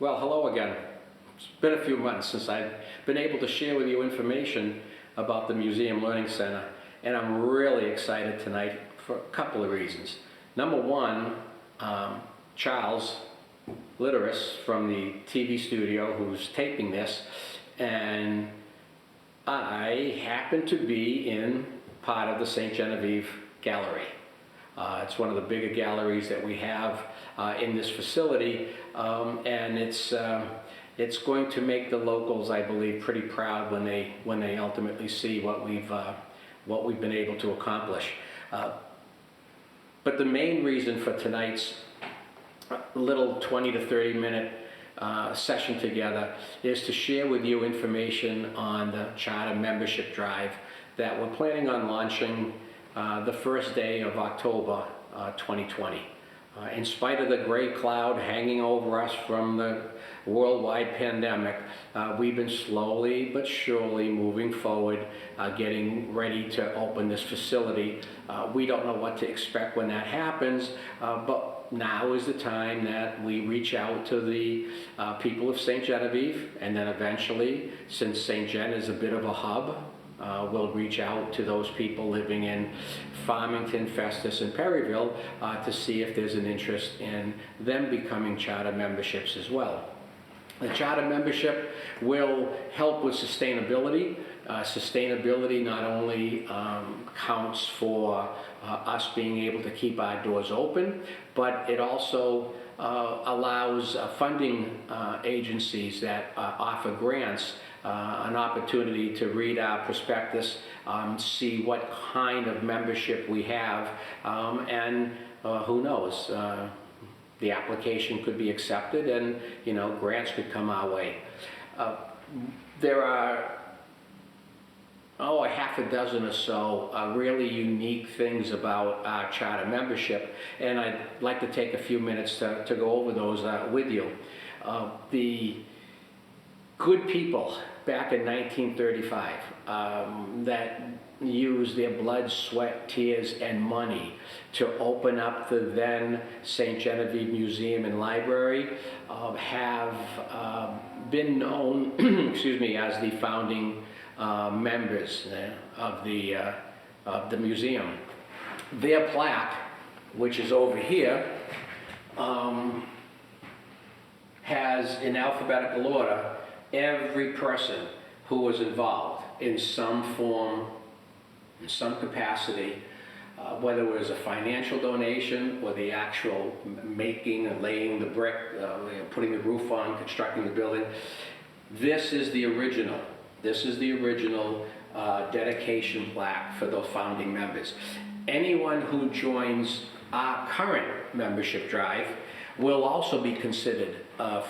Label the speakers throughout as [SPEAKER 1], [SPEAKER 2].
[SPEAKER 1] Well, hello again. It's been a few months since I've been able to share with you information about the Museum Learning Center, and I'm really excited tonight for a couple of reasons. Number one, Charles Litteris from the TV studio who's taping this, and I happen to be in part of the St. Genevieve Gallery. It's one of the bigger galleries that we have in this facility, and it's going to make the locals, I believe, pretty proud when they ultimately see what we've been able to accomplish. But the main reason for tonight's little 20 to 30 minute session together is to share with you information on the charter membership drive that we're planning on launching the first day of October 2020. In spite of the gray cloud hanging over us from the worldwide pandemic, we've been slowly but surely moving forward, getting ready to open this facility. We don't know what to expect when that happens, but now is the time that we reach out to the people of St. Genevieve, and then eventually, since St. Gen is a bit of a hub, we'll reach out to those people living in Farmington, Festus, and Perryville to see if there's an interest in them becoming charter memberships as well. The charter membership will help with sustainability. Sustainability not only counts for us being able to keep our doors open, but it also allows funding agencies that offer grants an opportunity to read our prospectus, see what kind of membership we have, and who knows, the application could be accepted and grants could come our way. There are a half a dozen or so really unique things about our charter membership, and I'd like to take a few minutes to go over those with you. The good people back in 1935 that used their blood, sweat, tears, and money to open up the then St. Genevieve Museum and Library have been known excuse me, as the founding members of the museum. Their plaque, which is over here, has, in alphabetical order, every person who was involved in some form, in some capacity, whether it was a financial donation or the actual making and laying the brick, putting the roof on, constructing the building. This is the original. This is the original dedication plaque for those founding members. Anyone who joins our current membership drive will also be considered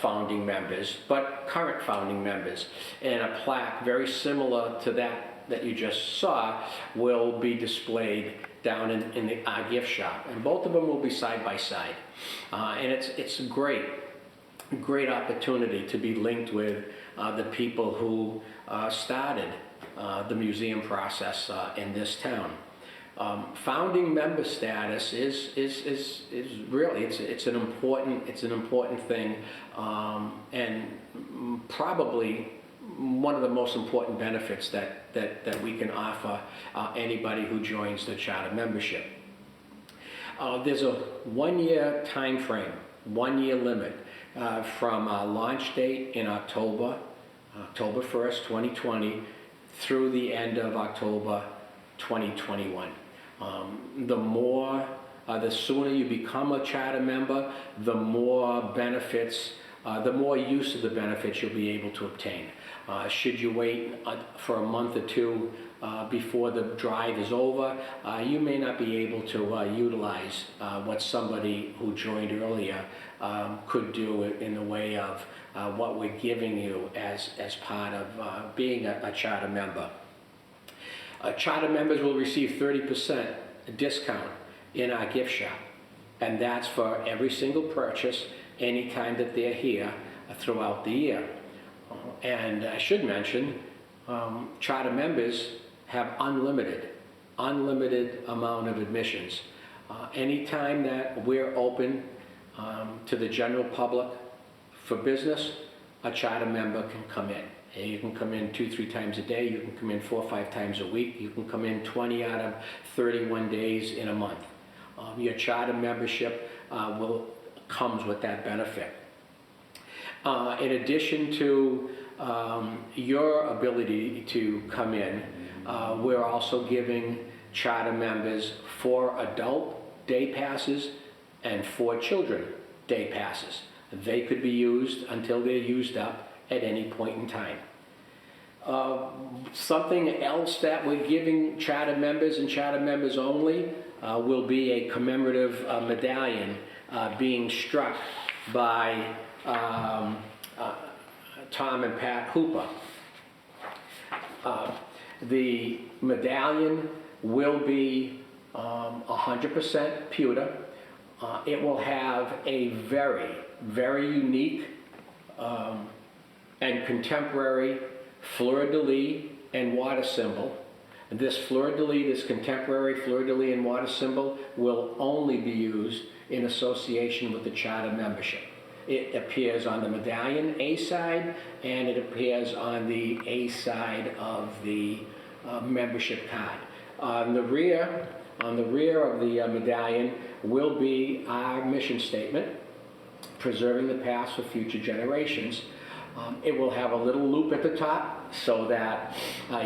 [SPEAKER 1] founding members, but current founding members. And a plaque very similar to that you just saw will be displayed down in our gift shop. And both of them will be side by side. And it's a great opportunity to be linked with the people who started the museum process in this town. Founding member status is really it's an important thing, and probably one of the most important benefits that we can offer anybody who joins the charter membership. There's a 1-year time frame, 1-year limit from our launch date in October 1st, 2020, through the end of October 2021. The sooner you become a charter member, the more benefits, the more use of the benefits you'll be able to obtain. Should you wait for a month or two before the drive is over, you may not be able to utilize what somebody who joined earlier could do in the way of what we're giving you as part of being a charter member. Charter members will receive 30% discount in our gift shop, and that's for every single purchase anytime that they're here throughout the year. And I should mention, charter members have unlimited amount of admissions. Anytime that we're open to the general public For business, a charter member can come in. And you can come in 2-3 times a day. You can come in 4 or 5 times a week. You can come in 20 out of 31 days in a month. Your charter membership comes with that benefit. In addition to your ability to come in, we're also giving charter members 4 adult day passes and 4 children day passes. They could be used until they're used up at any point in time. Something else that we're giving charter members and charter members only will be a commemorative medallion being struck by Tom and Pat Hooper. The medallion will be 100% pewter. It will have a very, very unique and contemporary fleur-de-lis and water symbol. This fleur-de-lis, this contemporary fleur-de-lis and water symbol, will only be used in association with the charter membership. It appears on the medallion A side, and it appears on the A side of the membership card. On the rear of the medallion will be our mission statement, preserving the past for future generations. It will have a little loop at the top so that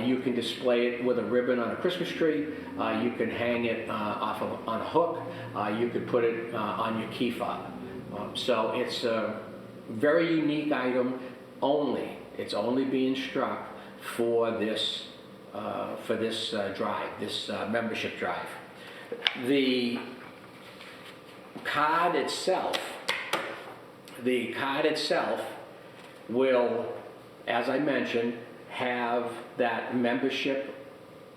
[SPEAKER 1] you can display it with a ribbon on a Christmas tree. You can hang it on a hook. You could put it on your key fob. So it's a very unique item. It's only being struck for this drive, this membership drive. The card itself will, as I mentioned, have that membership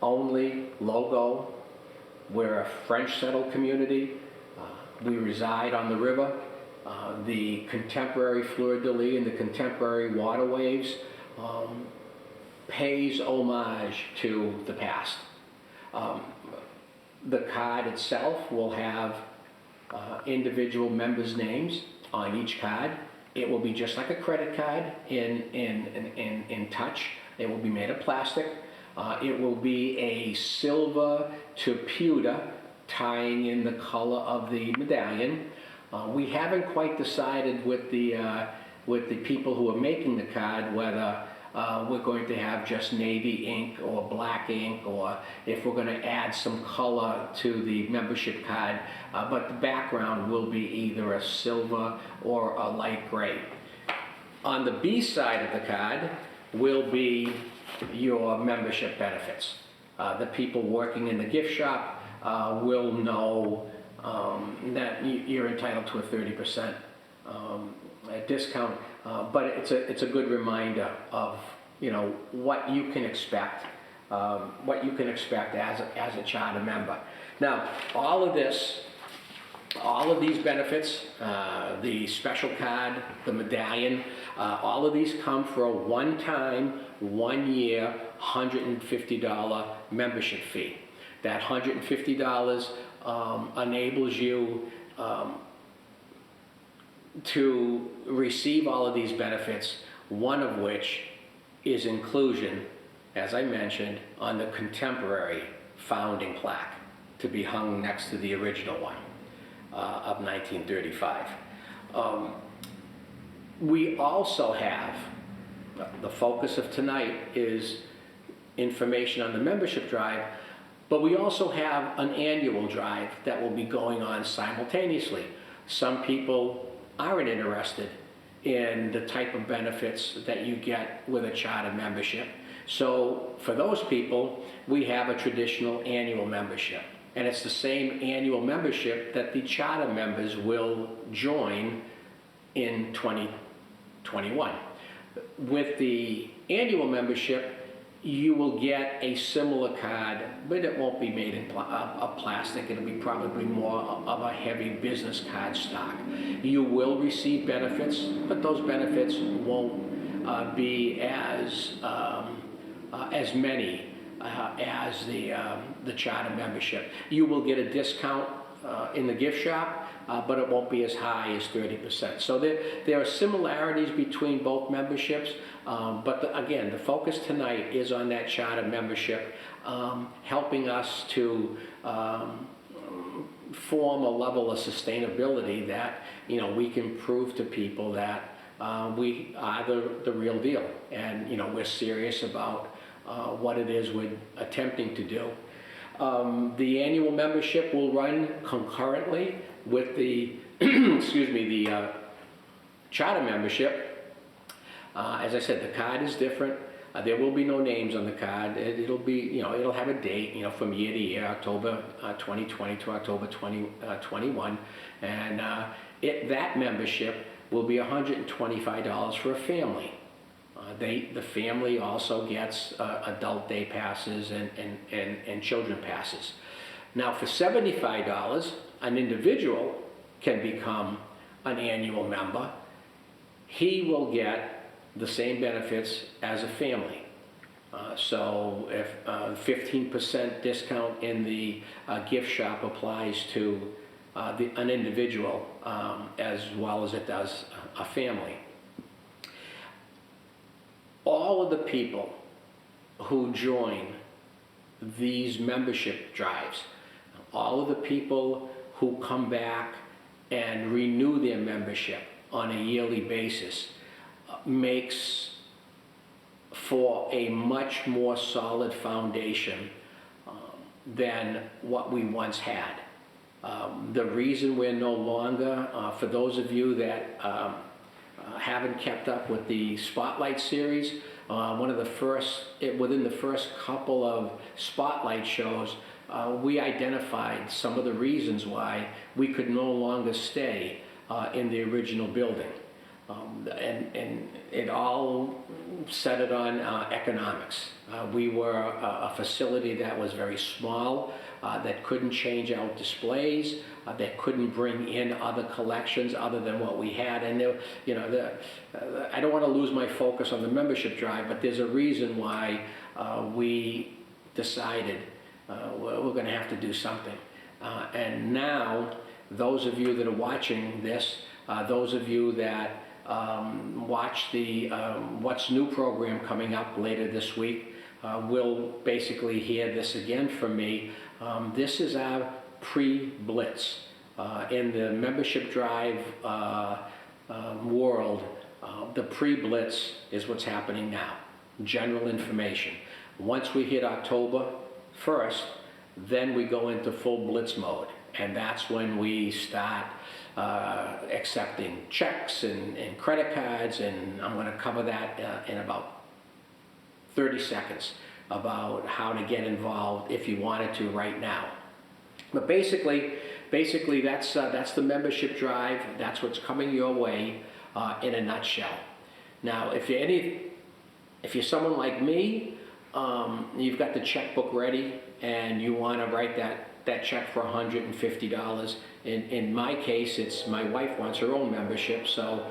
[SPEAKER 1] only logo. We're a French settled community. We reside on the river. The contemporary fleur-de-lis and the contemporary water waves pays homage to the past. The card itself will have individual members' names on each card. It will be just like a credit card in touch. It will be made of plastic. It will be a silver to pewter, tying in the color of the medallion. We haven't quite decided with the people who are making the card whether we're going to have just navy ink or black ink, or if we're going to add some color to the membership card, but the background will be either a silver or a light gray. On the B side of the card will be your membership benefits. The people working in the gift shop will know that you're entitled to a 30% discount, but it's a good reminder of what you can expect as a charter member. Now, all of these benefits, the special card, the medallion, all of these come for a one-time, 1-year, $150 membership fee. That $150 enables you to receive all of these benefits, one of which is inclusion, as I mentioned, on the contemporary founding plaque to be hung next to the original one of 1935. We also have, the focus of tonight is information on the membership drive, but we also have an annual drive that will be going on simultaneously. Some people aren't interested in the type of benefits that you get with a charter membership. So for those people, we have a traditional annual membership. And it's the same annual membership that the charter members will join in 2021. With the annual membership, you will get a similar card, but it won't be made of plastic. It'll be probably more of a heavy business card stock. You will receive benefits, but those benefits won't be as many as the charter membership. You will get a discount in the gift shop, but it won't be as high as 30%. So there are similarities between both memberships, but again, the focus tonight is on that charter membership, helping us to form a level of sustainability that we can prove to people that we are the real deal, and we're serious about what it is we're attempting to do. The annual membership will run concurrently with the excuse me, the charter membership. As I said, the card is different. There will be no names on the card. It'll be, it'll have a date, from year to year, October 2020 to October 2021, and that membership will be $125 for a family. The family also gets adult day passes and children passes. Now for $75, an individual can become an annual member. He will get the same benefits as a family. So if 15% discount in the gift shop applies to an individual as well as it does a family. All of the people who join these membership drives, all of the people who come back and renew their membership on a yearly basis, makes for a much more solid foundation than what we once had. The reason we're no longer, for those of you that haven't kept up with the Spotlight series, one of the first, within the first couple of Spotlight shows, we identified some of the reasons why we could no longer stay in the original building. And it all centered on economics. We were a facility that was very small, that couldn't change out displays, that couldn't bring in other collections other than what we had. And I don't want to lose my focus on the membership drive, but there's a reason why we decided we're going to have to do something. And now, those of you that are watching this, those of you that watch the What's New program coming up later this week, will basically hear this again from me. This is our pre-blitz. In the membership drive world, the pre-blitz is what's happening now. General information. Once we hit October 1st, then we go into full blitz mode. And that's when we start accepting checks and credit cards, and I'm going to cover that in about 30 seconds about how to get involved if you wanted to right now. But basically that's the membership drive. That's what's coming your way in a nutshell. Now, if you're someone like me, you've got the checkbook ready and you want to write that check for $150. In my case, it's my wife wants her own membership, so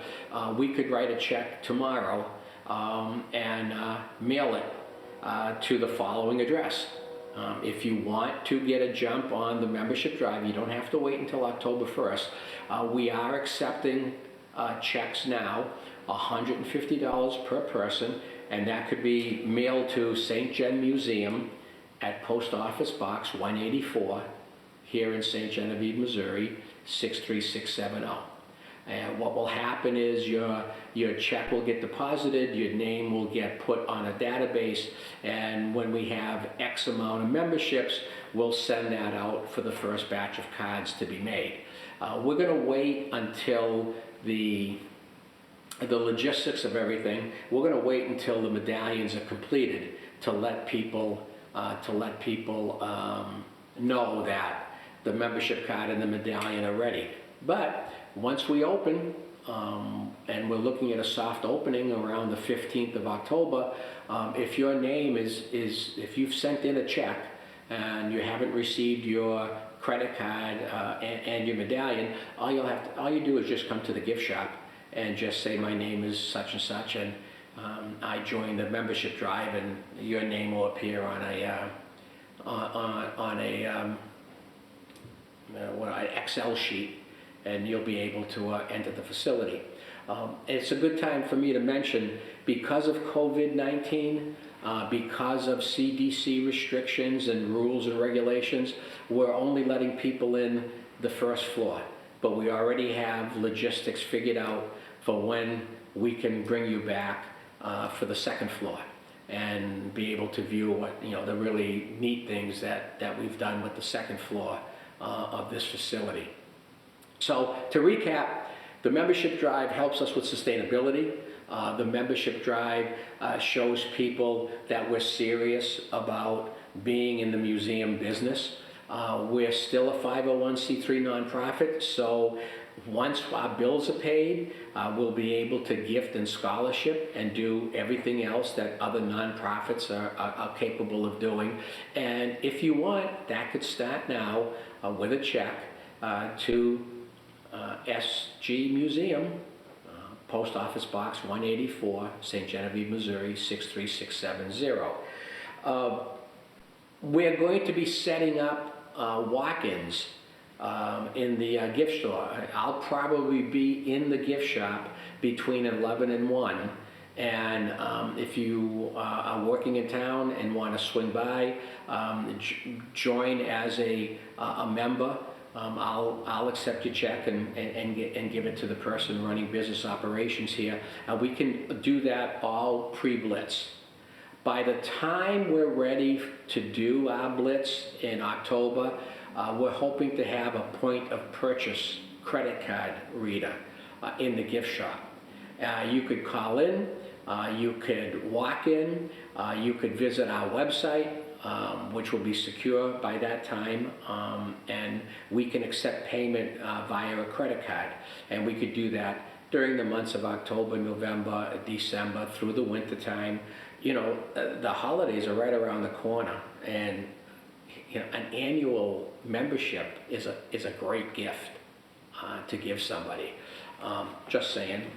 [SPEAKER 1] we could write a check tomorrow and mail it to the following address. If you want to get a jump on the membership drive, you don't have to wait until October 1st. We are accepting checks now, $150 per person, and that could be mailed to St. Gen Museum at Post Office Box 184 here in St. Genevieve, Missouri, 63670. And what will happen is your check will get deposited, your name will get put on a database, and when we have X amount of memberships, we'll send that out for the first batch of cards to be made. We're going to wait until the logistics of everything. We're going to wait until the medallions are completed to let people know that the membership card and the medallion are ready. But once we open, and we're looking at a soft opening around the 15th of October, if your name if you've sent in a check and you haven't received your credit card and your medallion, all you do is just come to the gift shop and just say, my name is such and such, and I joined the membership drive, and your name will appear on a an Excel sheet, and you'll be able to enter the facility. It's a good time for me to mention, because of COVID-19, because of CDC restrictions and rules and regulations, we're only letting people in the first floor. But we already have logistics figured out for when we can bring you back for the second floor and be able to view what, the really neat things that we've done with the second floor of this facility. So to recap, the membership drive helps us with sustainability. The membership drive shows people that we're serious about being in the museum business. We're still a 501c3 nonprofit, so once our bills are paid, we'll be able to gift and scholarship and do everything else that other nonprofits are capable of doing. And if you want, that could start now with a check to SG Museum, Post Office Box 184, St. Genevieve, Missouri 63670. We're going to be setting up walk-ins in the gift store. I'll probably be in the gift shop between 11 and 1. And if you are working in town and want to swing by, join as a member. I'll accept your check and give it to the person running business operations here. We can do that all pre-blitz. By the time we're ready to do our blitz in October, we're hoping to have a point of purchase credit card reader in the gift shop. You could call in, you could walk in, you could visit our website, which will be secure by that time, and we can accept payment via a credit card. And we could do that during the months of October, November, December, through the winter time. The holidays are right around the corner, and an annual membership is a great gift to give somebody. Just saying.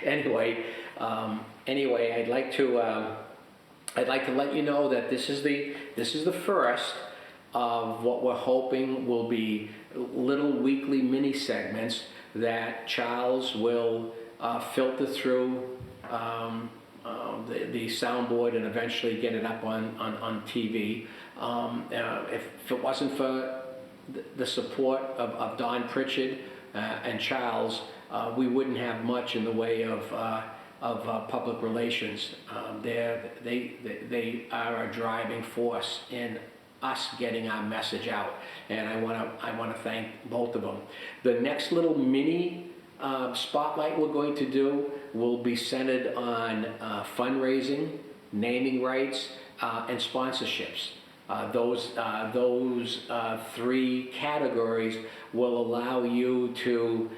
[SPEAKER 1] Anyway, I'd like to let you know that this is the first of what we're hoping will be little weekly mini segments that Charles will filter through the soundboard and eventually get it up on TV. If it wasn't for the support of Don Pritchard and Charles, we wouldn't have much in the way of public relations. They are a driving force in us getting our message out, and I want to thank both of them. The next little mini spotlight we're going to do will be centered on fundraising, naming rights, and sponsorships. Those three categories will allow you to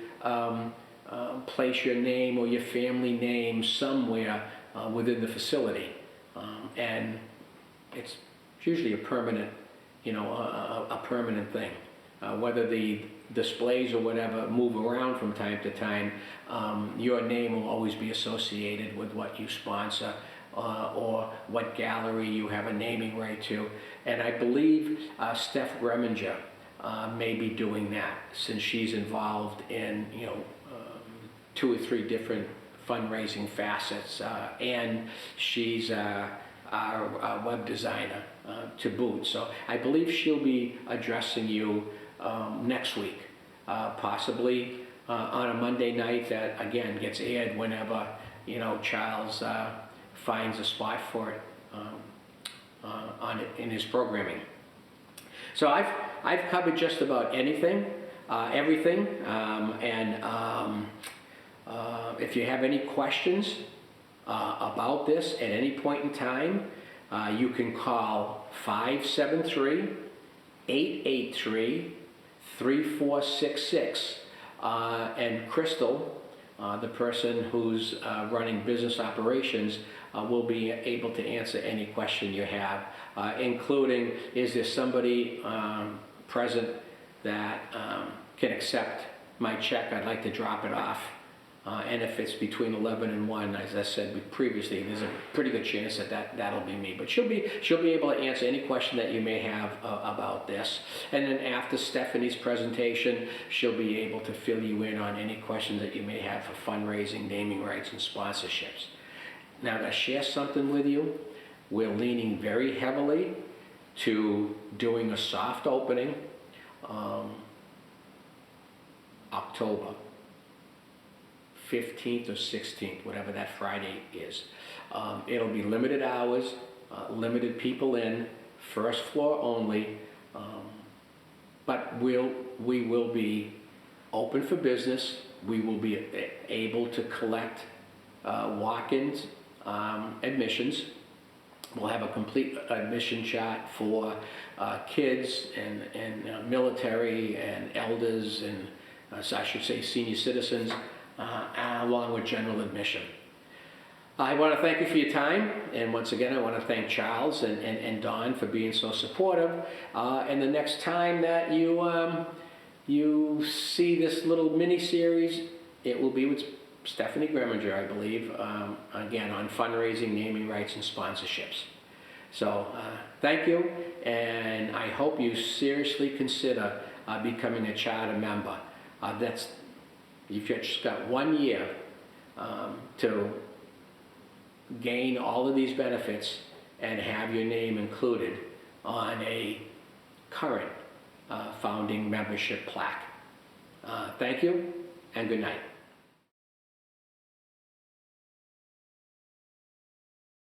[SPEAKER 1] place your name or your family name somewhere within the facility, and it's usually a permanent, a permanent thing. Whether the displays or whatever move around from time to time, your name will always be associated with what you sponsor or what gallery you have a naming right to. And I believe Steph Greminger may be doing that, since she's involved in 2 or 3 different fundraising facets, and she's our web designer to boot. So I believe she'll be addressing you next week, possibly on a Monday night that again gets aired whenever Charles finds a spot for it in his programming. So I've covered just about everything, and if you have any questions about this at any point in time, you can call 573-883-3466, and Crystal, the person who's running business operations, will be able to answer any question you have, including, is there somebody present that can accept my check? I'd like to drop it off And if it's between 11 and 1, as I said previously, there's a pretty good chance that'll be me. But she'll be able to answer any question that you may have about this. And then after Stephanie's presentation, she'll be able to fill you in on any questions that you may have for fundraising, naming rights, and sponsorships. Now, I'm going to share something with you. We're leaning very heavily to doing a soft opening October 15th or 16th, whatever that Friday is. It'll be limited hours, limited people in, first floor only, but we will be open for business. We will be able to collect walk-ins, admissions. We'll have a complete admission chart for kids and military and elders and so I should say senior citizens, along with general admission. I want to thank you for your time, and once again I want to thank Charles and Don for being so supportive. And the next time that you see this little mini-series, it will be with Stephanie Greminger, I believe, again on fundraising, naming rights, and sponsorships. So thank you, and I hope you seriously consider becoming a charter member. You've just got 1 year to gain all of these benefits and have your name included on a current founding membership plaque. Thank you, and good night.